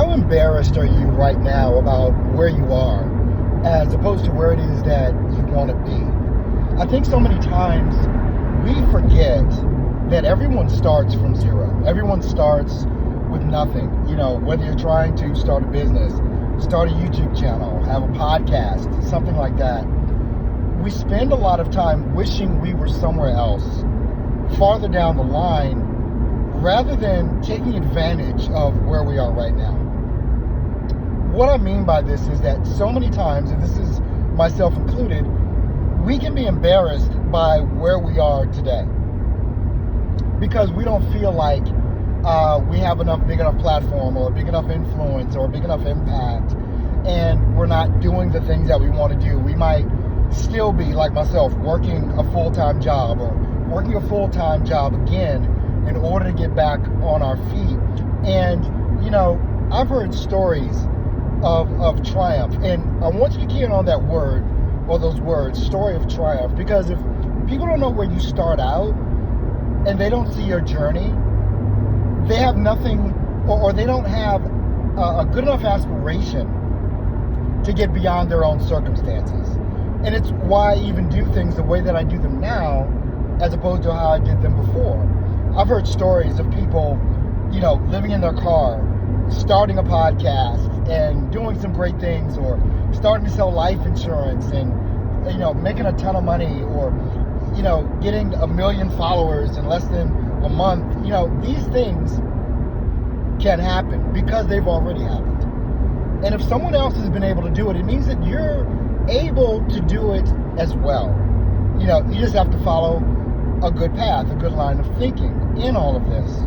How embarrassed are you right now about where you are as opposed to where it is that you want to be? I think so many times we forget that everyone starts from zero. Everyone starts with nothing. You know, whether you're trying to start a business, start a YouTube channel, have a podcast, something like that. We spend a lot of time wishing we were somewhere else, farther down the line, rather than taking advantage of where we are right now. What I mean by this is that so many times, and this is myself included, we can be embarrassed by where we are today because we don't feel like we have big enough platform or a big enough influence or a big enough impact, and we're not doing the things that we want to do. We might still be, like myself, working a full-time job or working a full-time job again in order to get back on our feet. And, you know, I've heard stories of triumph, and I want you to key in on that word, or those words, story of triumph, because if people don't know where you start out and they don't see your journey, they have nothing, or they don't have a good enough aspiration to get beyond their own circumstances. And it's why I even do things the way that I do them now as opposed to how I did them before. I've heard stories of people, you know, living in their car, starting a podcast and doing some great things, or starting to sell life insurance and, you know, making a ton of money, or, you know, getting 1 million followers in less than a month. You know, these things can happen because they've already happened. And if someone else has been able to do it, it means that you're able to do it as well. You know, you just have to follow a good path, a good line of thinking in all of this.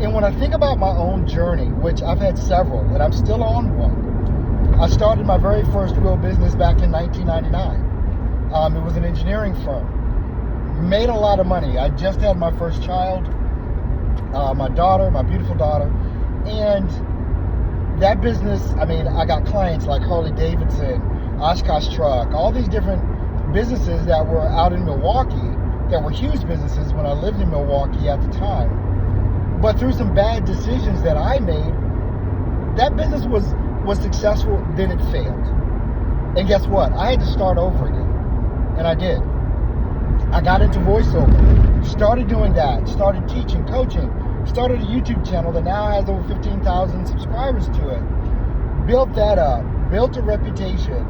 And when I think about my own journey, which I've had several, and I'm still on one, I started my very first real business back in 1999. It was an engineering firm. Made a lot of money. I just had my first child, my daughter, my beautiful daughter. And that business, I mean, I got clients like Harley Davidson, Oshkosh Truck, all these different businesses that were out in Milwaukee, that were huge businesses when I lived in Milwaukee at the time. But through some bad decisions that I made, that business was successful, then it failed. And guess what? I had to start over again. And I did. I got into voiceover, started doing that, started teaching, coaching, started a YouTube channel that now has over 15,000 subscribers to it. Built that up, built a reputation,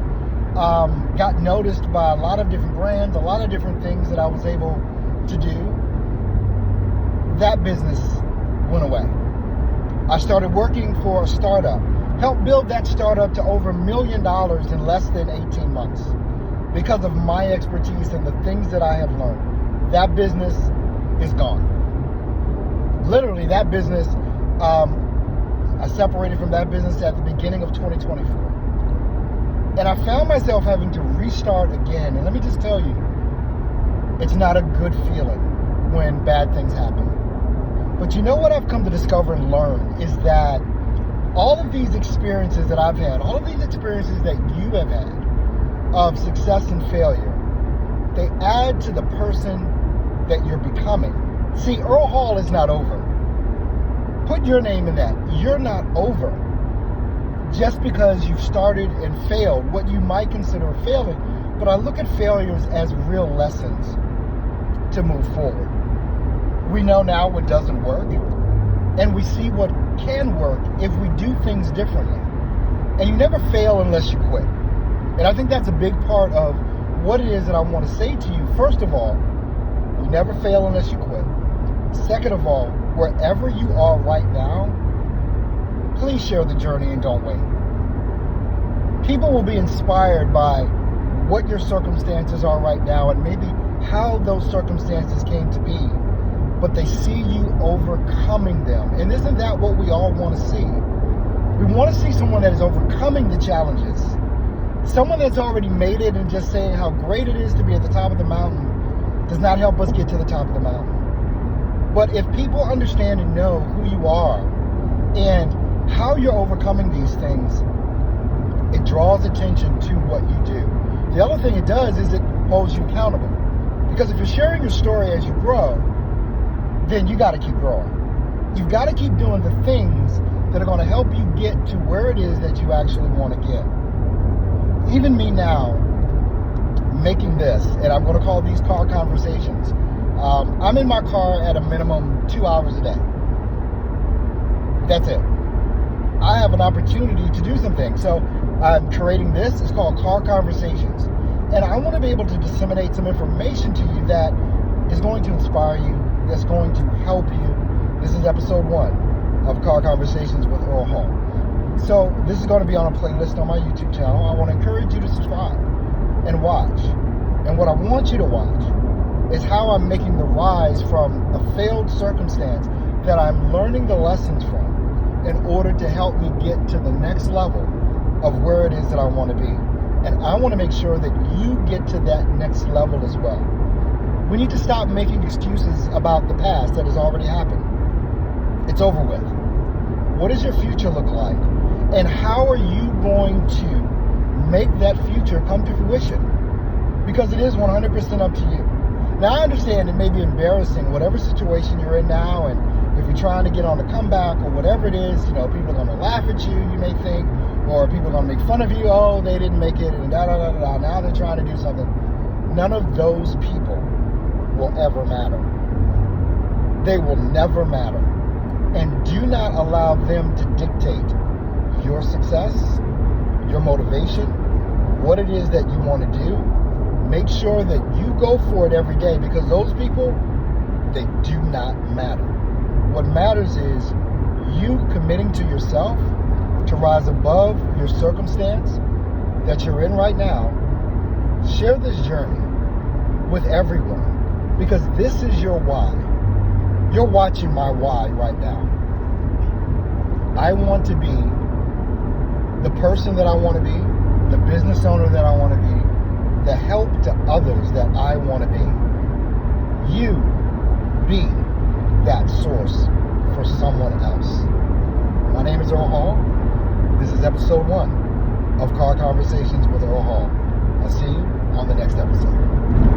got noticed by a lot of different brands, a lot of different things that I was able to do. That business went away. I started working for a startup, helped build that startup to over $1 million in less than 18 months because of my expertise and the things that I have learned. That business is gone. Literally, that business, I separated from that business at the beginning of 2024. And I found myself having to restart again. And let me just tell you, it's not a good feeling when bad things happen. But you know what I've come to discover and learn is that all of these experiences that I've had, all of these experiences that you have had of success and failure, they add to the person that you're becoming. See, Earl Hall is not over. Put your name in that. You're not over. Just because you've started and failed, what you might consider a failure. But I look at failures as real lessons to move forward. We know now what doesn't work, and we see what can work if we do things differently. And you never fail unless you quit. And I think that's a big part of what it is that I want to say to you. First of all, you never fail unless you quit. Second of all, wherever you are right now, please share the journey and don't wait. People will be inspired by what your circumstances are right now and maybe how those circumstances came to be, but they see you overcoming them. And isn't that what we all want to see? We want to see someone that is overcoming the challenges. Someone that's already made it, and just saying how great it is to be at the top of the mountain does not help us get to the top of the mountain. But if people understand and know who you are and how you're overcoming these things, it draws attention to what you do. The other thing it does is it holds you accountable. Because if you're sharing your story as you grow, then you got to keep growing. You've got to keep doing the things that are going going to help you get to where it is that you actually want to get. Even me now, making this, and I'm going to call these car conversations. I'm in my car at a minimum 2 hours a day. That's it. I have an opportunity to do some things. So I'm creating this. It's called Car Conversations. And I want to be able to disseminate some information to you that is going to inspire you, that's going to help you. This is episode 1 of Car Conversations with Earl Hall. So this is going to be on a playlist on my YouTube channel. I want to encourage you to subscribe and watch. And what I want you to watch is how I'm making the rise from a failed circumstance that I'm learning the lessons from in order to help me get to the next level of where it is that I want to be. And I want to make sure that you get to that next level as well. We need to stop making excuses about the past that has already happened. It's over with. What does your future look like? And how are you going to make that future come to fruition? Because it is 100% up to you. Now, I understand it may be embarrassing, whatever situation you're in now, and if you're trying to get on a comeback or whatever it is, people are going to laugh at you, you may think, or people are going to make fun of you, oh, they didn't make it, and da-da-da-da-da, now they're trying to do something. None of those people will ever matter. They will never matter. And do not allow them to dictate your success, your motivation, what it is that you want to do. Make sure that you go for it every day, because those people, they do not matter. What matters is you committing to yourself to rise above your circumstance that you're in right now. Share this journey with everyone, because this is your why. You're watching my why right now. I want to be the person that I want to be, the business owner that I want to be, the help to others that I want to be. You be that source for someone else. My name is Earl Hall. This is episode 1 of Car Conversations with Earl Hall. I'll see you on the next episode.